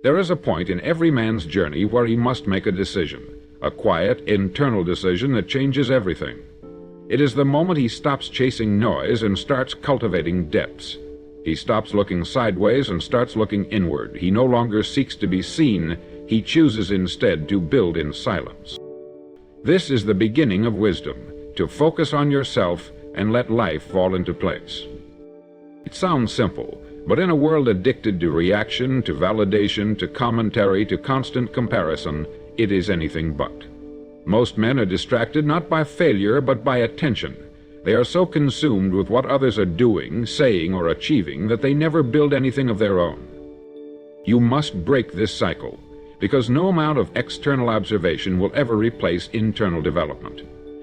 There is a point in every man's journey where he must make a decision, a quiet, internal decision that changes everything. It is the moment he stops chasing noise and starts cultivating depths. He stops looking sideways and starts looking inward. He no longer seeks to be seen, he chooses instead to build in silence. This is the beginning of wisdom, to focus on yourself and let life fall into place. It sounds simple, but in a world addicted to reaction, to validation, to commentary, to constant comparison, it is anything but. Most men are distracted not by failure, but by attention. They are so consumed with what others are doing, saying, or achieving that they never build anything of their own. You must break this cycle, because no amount of external observation will ever replace internal development.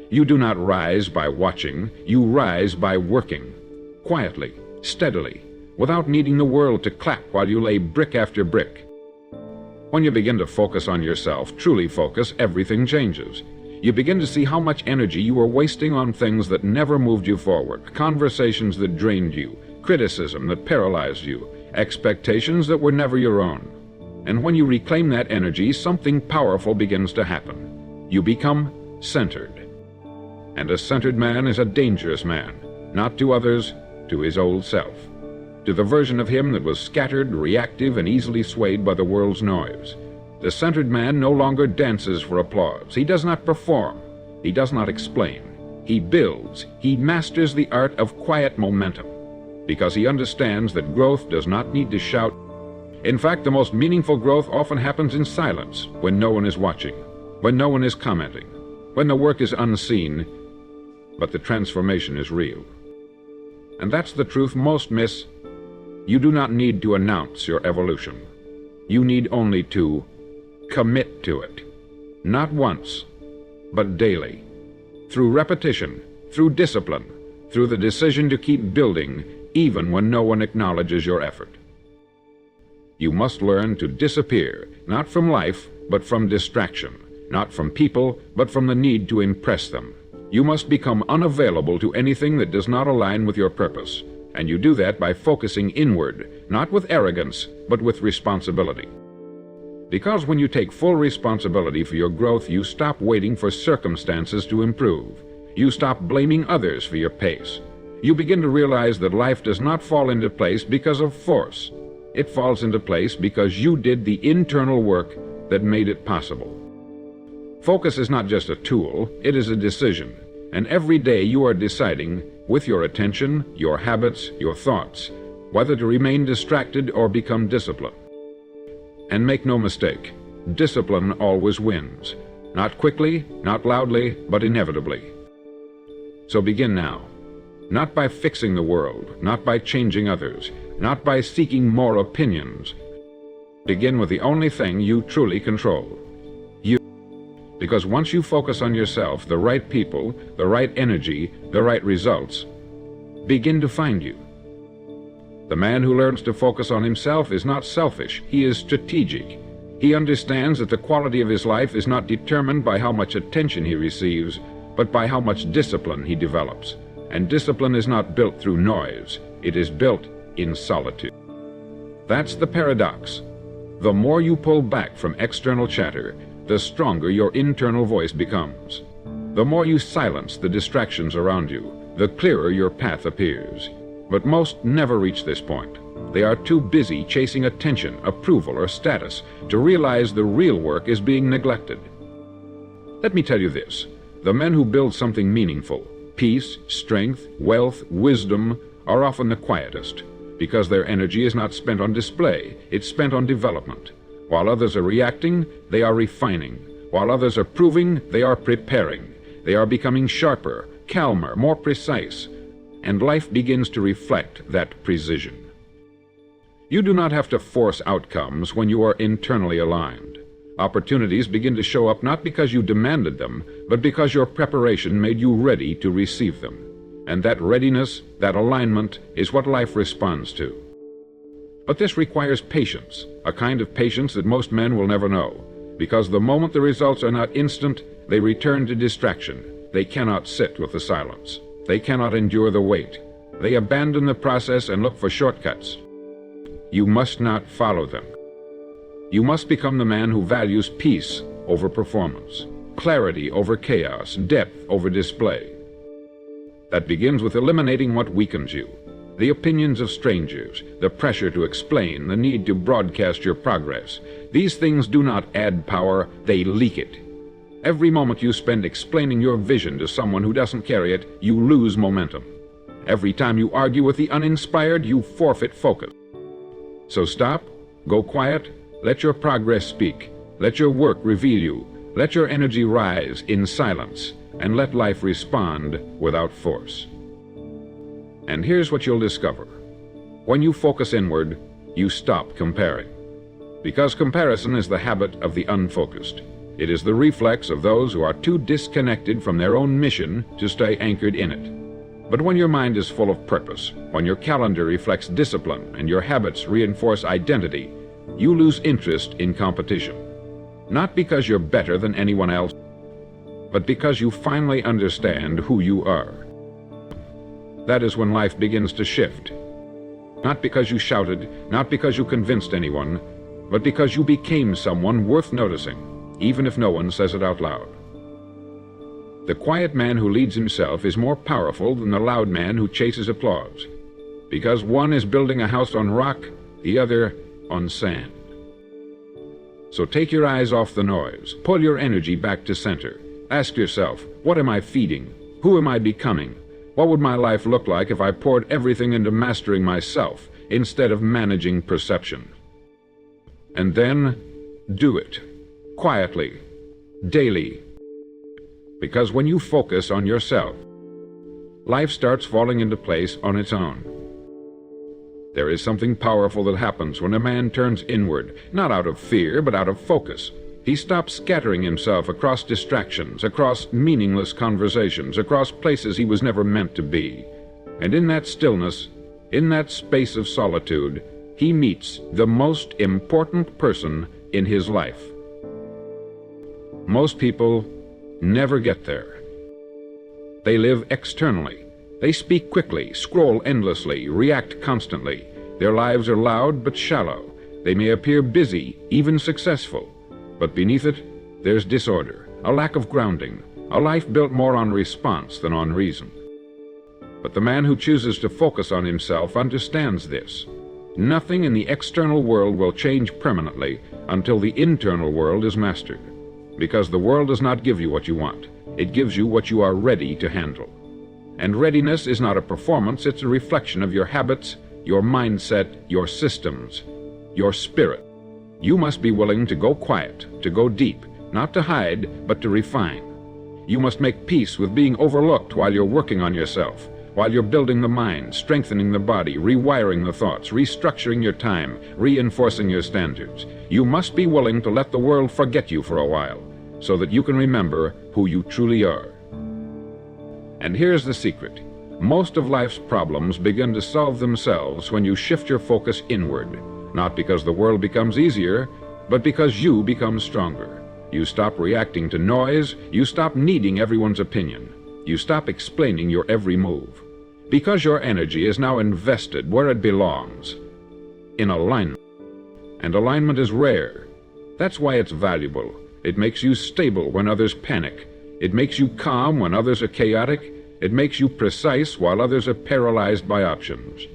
You do not rise by watching, you rise by working, quietly, steadily, without needing the world to clap while you lay brick after brick. When you begin to focus on yourself, truly focus, everything changes. You begin to see how much energy you were wasting on things that never moved you forward, conversations that drained you, criticism that paralyzed you, expectations that were never your own. And when you reclaim that energy, something powerful begins to happen. You become centered. And a centered man is a dangerous man, not to others, to his old self, to the version of him that was scattered, reactive, and easily swayed by the world's noise. The centered man no longer dances for applause. He does not perform. He does not explain. He builds. He masters the art of quiet momentum, because he understands that growth does not need to shout. In fact, the most meaningful growth often happens in silence, when no one is watching, when no one is commenting, when the work is unseen, but the transformation is real. And that's the truth most miss. You do not need to announce your evolution. You need only to commit to it, not once, but daily, through repetition, through discipline, through the decision to keep building, even when no one acknowledges your effort. You must learn to disappear, not from life, but from distraction, not from people, but from the need to impress them. You must become unavailable to anything that does not align with your purpose, and you do that by focusing inward, not with arrogance, but with responsibility. Because when you take full responsibility for your growth, you stop waiting for circumstances to improve. You stop blaming others for your pace. You begin to realize that life does not fall into place because of force. It falls into place because you did the internal work that made it possible. Focus is not just a tool, it is a decision. And every day you are deciding, with your attention, your habits, your thoughts, whether to remain distracted or become disciplined. And make no mistake, discipline always wins. Not quickly, not loudly, but inevitably. So begin now. Not by fixing the world, not by changing others, not by seeking more opinions. Begin with the only thing you truly control. You. Because once you focus on yourself, the right people, the right energy, the right results begin to find you. The man who learns to focus on himself is not selfish, he is strategic. He understands that the quality of his life is not determined by how much attention he receives, but by how much discipline he develops. And discipline is not built through noise, it is built in solitude. That's the paradox. The more you pull back from external chatter, the stronger your internal voice becomes. The more you silence the distractions around you, the clearer your path appears. But most never reach this point. They are too busy chasing attention, approval, or status to realize the real work is being neglected. Let me tell you this, the men who build something meaningful, peace, strength, wealth, wisdom, are often the quietest, because their energy is not spent on display, it's spent on development. While others are reacting, they are refining. While others are proving, they are preparing. They are becoming sharper, calmer, more precise, and life begins to reflect that precision. You do not have to force outcomes when you are internally aligned. Opportunities begin to show up not because you demanded them, but because your preparation made you ready to receive them. And that readiness, that alignment, is what life responds to. But this requires patience, a kind of patience that most men will never know, because the moment the results are not instant, they return to distraction. They cannot sit with the silence. They cannot endure the wait. They abandon the process and look for shortcuts. You must not follow them. You must become the man who values peace over performance, clarity over chaos, depth over display. That begins with eliminating what weakens you: the opinions of strangers, the pressure to explain, the need to broadcast your progress. These things do not add power, they leak it. Every moment you spend explaining your vision to someone who doesn't carry it, you lose momentum. Every time you argue with the uninspired, you forfeit focus. So stop, go quiet, let your progress speak, let your work reveal you, let your energy rise in silence, and let life respond without force. And here's what you'll discover. When you focus inward, you stop comparing. Because comparison is the habit of the unfocused. It is the reflex of those who are too disconnected from their own mission to stay anchored in it. But when your mind is full of purpose, when your calendar reflects discipline and your habits reinforce identity, you lose interest in competition. Not because you're better than anyone else, but because you finally understand who you are. That is when life begins to shift. Not because you shouted, not because you convinced anyone, but because you became someone worth noticing, even if no one says it out loud. The quiet man who leads himself is more powerful than the loud man who chases applause, because one is building a house on rock, the other on sand. So take your eyes off the noise, pull your energy back to center. Ask yourself, what am I feeding? Who am I becoming? What would my life look like if I poured everything into mastering myself instead of managing perception? And then, do it. Quietly. Daily. Because when you focus on yourself, life starts falling into place on its own. There is something powerful that happens when a man turns inward, not out of fear, but out of focus. He stops scattering himself across distractions, across meaningless conversations, across places he was never meant to be. And in that stillness, in that space of solitude, he meets the most important person in his life. Most people never get there. They live externally. They speak quickly, scroll endlessly, react constantly. Their lives are loud but shallow. They may appear busy, even successful. But beneath it, there's disorder, a lack of grounding, a life built more on response than on reason. But the man who chooses to focus on himself understands this. Nothing in the external world will change permanently until the internal world is mastered. Because the world does not give you what you want. It gives you what you are ready to handle. And readiness is not a performance, it's a reflection of your habits, your mindset, your systems, your spirit. You must be willing to go quiet, to go deep, not to hide, but to refine. You must make peace with being overlooked while you're working on yourself, while you're building the mind, strengthening the body, rewiring the thoughts, restructuring your time, reinforcing your standards. You must be willing to let the world forget you for a while, so that you can remember who you truly are. And here's the secret. Most of life's problems begin to solve themselves when you shift your focus inward. Not because the world becomes easier, but because you become stronger. You stop reacting to noise, you stop needing everyone's opinion. You stop explaining your every move. Because your energy is now invested where it belongs, in alignment. And alignment is rare. That's why it's valuable. It makes you stable when others panic. It makes you calm when others are chaotic. It makes you precise while others are paralyzed by options.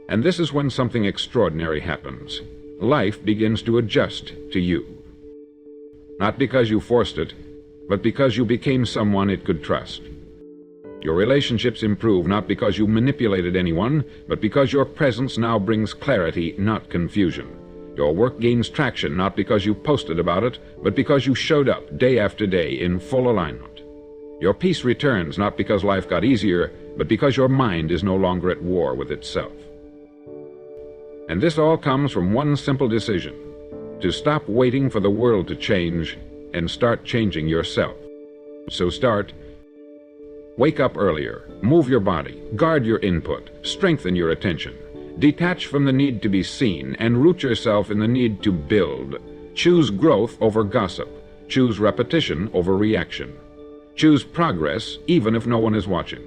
And this is when something extraordinary happens. Life begins to adjust to you. Not because you forced it, but because you became someone it could trust. Your relationships improve not because you manipulated anyone, but because your presence now brings clarity, not confusion. Your work gains traction not because you posted about it, but because you showed up day after day in full alignment. Your peace returns not because life got easier, but because your mind is no longer at war with itself. And this all comes from one simple decision: to stop waiting for the world to change and start changing yourself. So start. Wake up earlier, move your body, guard your input, strengthen your attention. Detach from the need to be seen and root yourself in the need to build. Choose growth over gossip. Choose repetition over reaction. Choose progress even if no one is watching.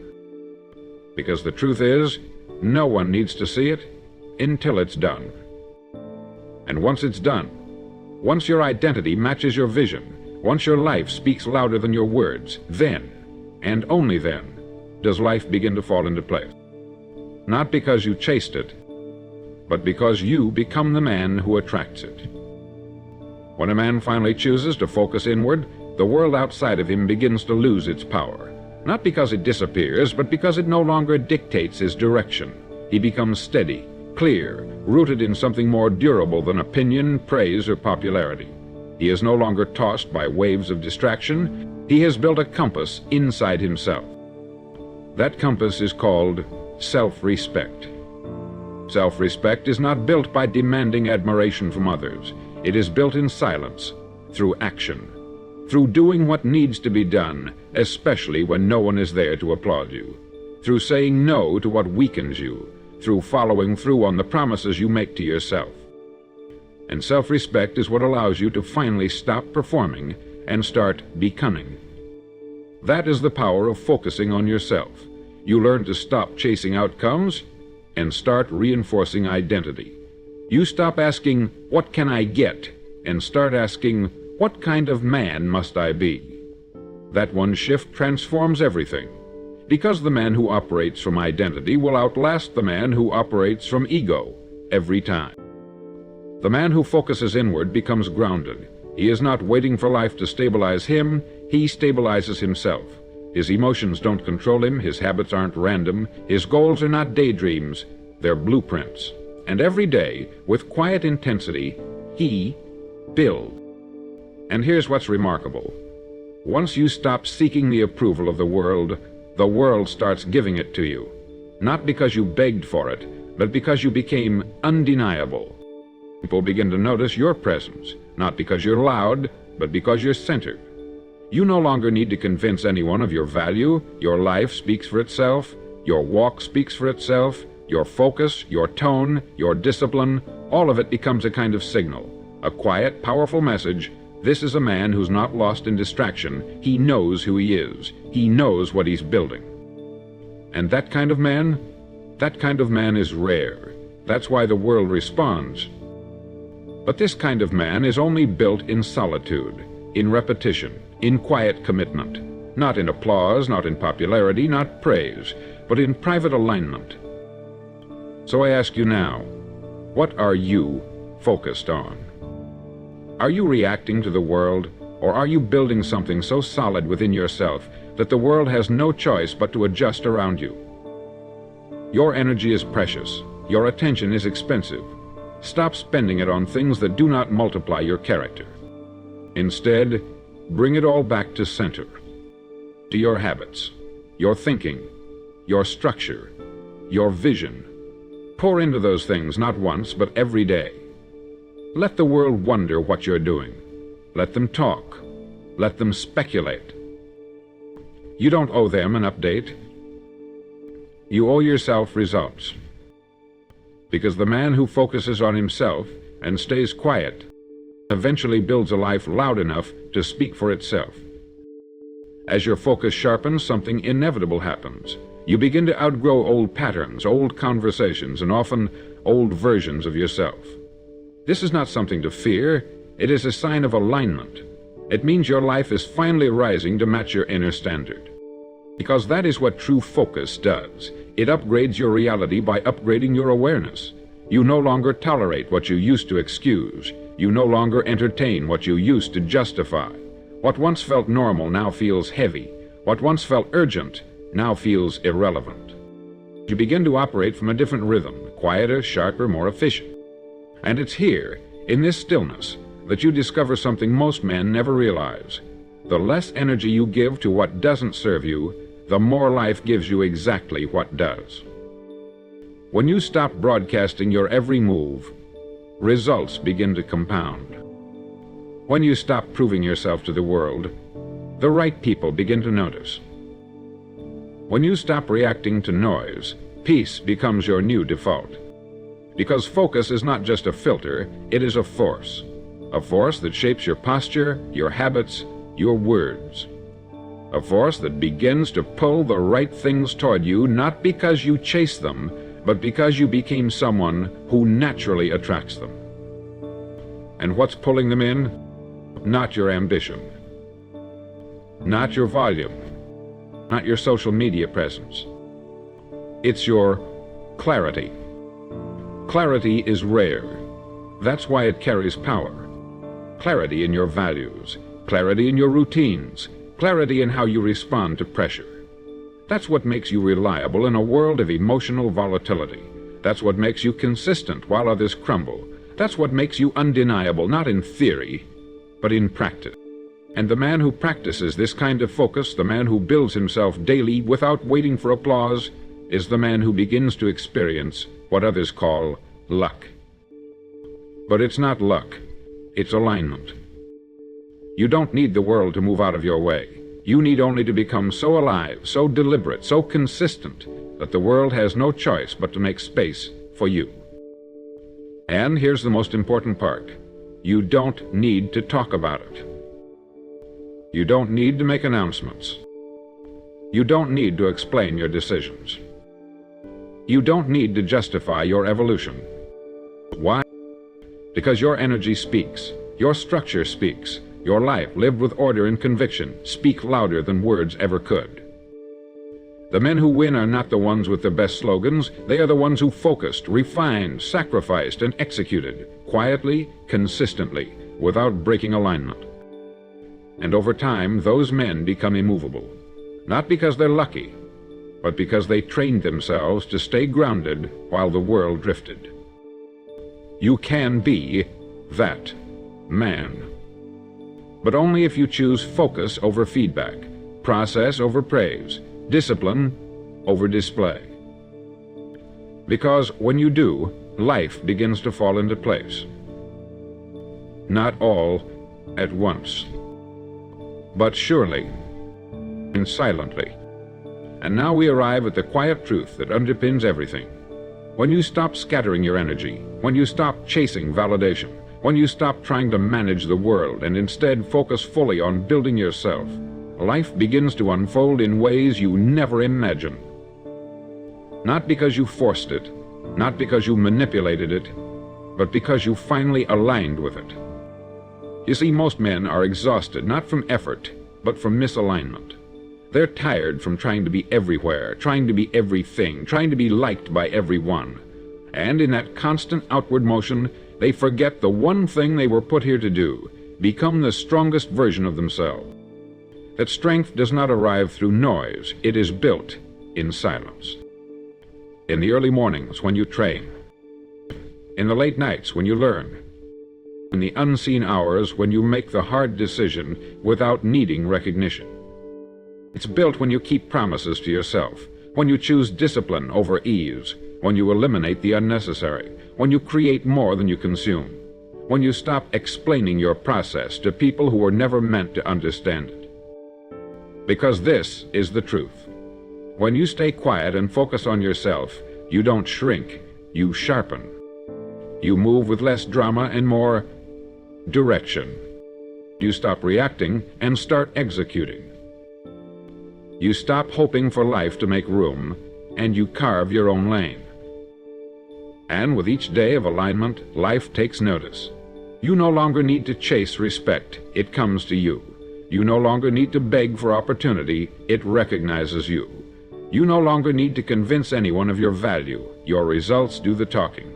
Because the truth is, no one needs to see it until it's done. And once it's done, once your identity matches your vision, once your life speaks louder than your words, then, and only then, does life begin to fall into place. Not because you chased it, but because you become the man who attracts it. When a man finally chooses to focus inward, the world outside of him begins to lose its power. Not because it disappears, but because it no longer dictates his direction. He becomes steady, clear, rooted in something more durable than opinion, praise, or popularity. He is no longer tossed by waves of distraction. He has built a compass inside himself. That compass is called self-respect. Self-respect is not built by demanding admiration from others. It is built in silence, through action, through doing what needs to be done, especially when no one is there to applaud you, through saying no to what weakens you, through following through on the promises you make to yourself. And self-respect is what allows you to finally stop performing and start becoming. That is the power of focusing on yourself. You learn to stop chasing outcomes and start reinforcing identity. You stop asking, "What can I get?" and start asking, "What kind of man must I be?" That one shift transforms everything, because the man who operates from identity will outlast the man who operates from ego every time. The man who focuses inward becomes grounded. He is not waiting for life to stabilize him, he stabilizes himself. His emotions don't control him, his habits aren't random, his goals are not daydreams, they're blueprints. And every day, with quiet intensity, he builds. And here's what's remarkable. Once you stop seeking the approval of the world starts giving it to you. Not because you begged for it, but because you became undeniable. People begin to notice your presence, not because you're loud, but because you're centered. You no longer need to convince anyone of your value. Your life speaks for itself, your walk speaks for itself, your focus, your tone, your discipline, all of it becomes a kind of signal, a quiet, powerful message. This is a man who's not lost in distraction. He knows who he is. He knows what he's building. And that kind of man is rare. That's why the world responds. But this kind of man is only built in solitude, in repetition, in quiet commitment, not in applause, not in popularity, not praise, but in private alignment. So I ask you now, what are you focused on? Are you reacting to the world, or are you building something so solid within yourself that the world has no choice but to adjust around you? Your energy is precious. Your attention is expensive. Stop spending it on things that do not multiply your character. Instead, bring it all back to center, to your habits, your thinking, your structure, your vision. Pour into those things not once, but every day. Let the world wonder what you're doing. Let them talk. Let them speculate. You don't owe them an update. You owe yourself results. Because the man who focuses on himself and stays quiet eventually builds a life loud enough to speak for itself. As your focus sharpens, something inevitable happens. You begin to outgrow old patterns, old conversations, and often old versions of yourself. This is not something to fear. It is a sign of alignment. It means your life is finally rising to match your inner standard. Because that is what true focus does. It upgrades your reality by upgrading your awareness. You no longer tolerate what you used to excuse. You no longer entertain what you used to justify. What once felt normal now feels heavy. What once felt urgent now feels irrelevant. You begin to operate from a different rhythm, quieter, sharper, more efficient. And it's here, in this stillness, that you discover something most men never realize. The less energy you give to what doesn't serve you, the more life gives you exactly what does. When you stop broadcasting your every move, results begin to compound. When you stop proving yourself to the world, the right people begin to notice. When you stop reacting to noise, peace becomes your new default. Because focus is not just a filter, it is a force that shapes your posture, your habits, your words. A force that begins to pull the right things toward you, not because you chase them, but because you became someone who naturally attracts them. And what's pulling them in? Not your ambition, not your volume, not your social media presence. It's your clarity. Clarity is rare. That's why it carries power. Clarity in your values, clarity in your routines, clarity in how you respond to pressure. That's what makes you reliable in a world of emotional volatility. That's what makes you consistent while others crumble. That's what makes you undeniable, not in theory, but in practice. And the man who practices this kind of focus, the man who builds himself daily without waiting for applause, is the man who begins to experience what others call luck. But it's not luck, it's alignment. You don't need the world to move out of your way. You need only to become so alive, so deliberate, so consistent, that the world has no choice but to make space for you. And here's the most important part. You don't need to talk about it. You don't need to make announcements. You don't need to explain your decisions. You don't need to justify your evolution. Why? Because your energy speaks. Your structure speaks. Your life, lived with order and conviction, speak louder than words ever could. The men who win are not the ones with the best slogans. They are the ones who focused, refined, sacrificed, and executed, quietly, consistently, without breaking alignment. And over time, those men become immovable. Not because they're lucky, but because they trained themselves to stay grounded while the world drifted. You can be that man. But only if you choose focus over feedback, process over praise, discipline over display. Because when you do, life begins to fall into place. Not all at once, but surely and silently. And now we arrive at the quiet truth that underpins everything. When you stop scattering your energy, when you stop chasing validation, when you stop trying to manage the world and instead focus fully on building yourself, life begins to unfold in ways you never imagined. Not because you forced it, not because you manipulated it, but because you finally aligned with it. You see, most men are exhausted not from effort, but from misalignment. They're tired from trying to be everywhere, trying to be everything, trying to be liked by everyone. And in that constant outward motion, they forget the one thing they were put here to do, become the strongest version of themselves. That strength does not arrive through noise, it is built in silence. In the early mornings when you train, in the late nights when you learn, in the unseen hours when you make the hard decision without needing recognition. It's built when you keep promises to yourself, when you choose discipline over ease, when you eliminate the unnecessary, when you create more than you consume, when you stop explaining your process to people who were never meant to understand it. Because this is the truth. When you stay quiet and focus on yourself, you don't shrink, you sharpen. You move with less drama and more direction. You stop reacting and start executing. You stop hoping for life to make room, and you carve your own lane. And with each day of alignment, life takes notice. You no longer need to chase respect, it comes to you. You no longer need to beg for opportunity, it recognizes you. You no longer need to convince anyone of your value, your results do the talking.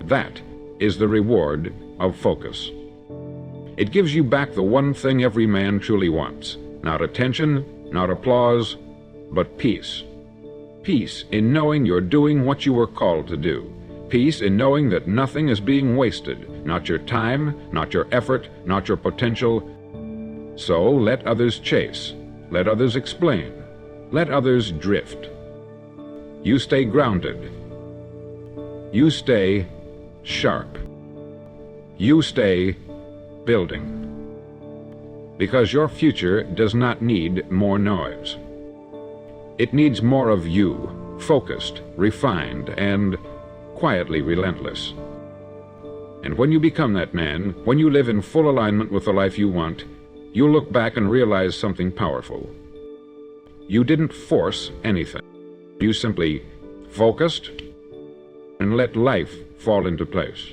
That is the reward of focus. It gives you back the one thing every man truly wants, not attention, not applause, but peace. Peace in knowing you're doing what you were called to do. Peace in knowing that nothing is being wasted, not your time, not your effort, not your potential. So let others chase, let others explain, let others drift. You stay grounded. You stay sharp. You stay building. Because your future does not need more noise. It needs more of you, focused, refined, and quietly relentless. And when you become that man, when you live in full alignment with the life you want, you'll look back and realize something powerful. You didn't force anything. You simply focused and let life fall into place.